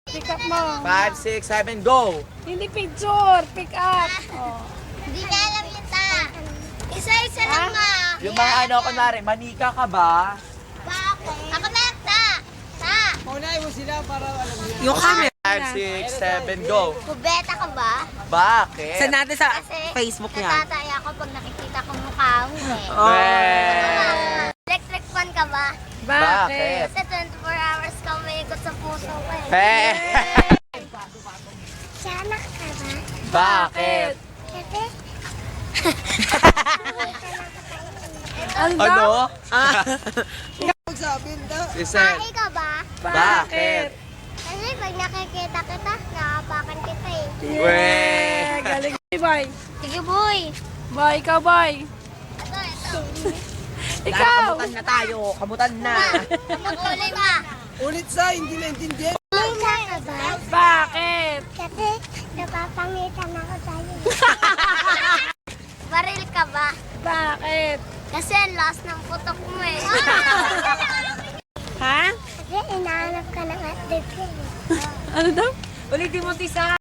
Pick up mo. 5, 6, 7, go! Hindi picture. Pick up. Oh. Hindi na alam yun ta. Isa-isa lang nga. Yung mga ano, kunwari, manika ka ba? Bakit? Ako na ta. Ta. Paunahin mo sila para alam niya. Yung camera. 5, 6, 7, go! Kubeta ka ba? Bakit? Send natin sa Kasi Facebook yan. natataya ako pag nakikita ko mukha mo eh. Well, Electric fan ka ba? Bakit? Kasi 24 hours ka umiikot sa puso ko eh. Pe! Sana ka ba? Bakit? Kasi Ano daw? Ano? Magsabi na. Si Sel. tahi ka ba? Bakit? Kasi pag nakikita kita, nakapakan kita eh. Weh! Galing. Bye. Sige boy. Bye, ikaw, bye. Ito. Ikaw. Kamutan na tayo. Kamutan na. Makulay ma. Ulit sa, hindi naintindihan. Lisa ka ba? Bakit? Kasi napapangitan ako sa'yo. Baril ka ba? Bakit? Kasi ang last ng putok mo eh. Ha? Kasi inaanap ka ng update ko eh. Ano daw? Ulitin mo, Tisa.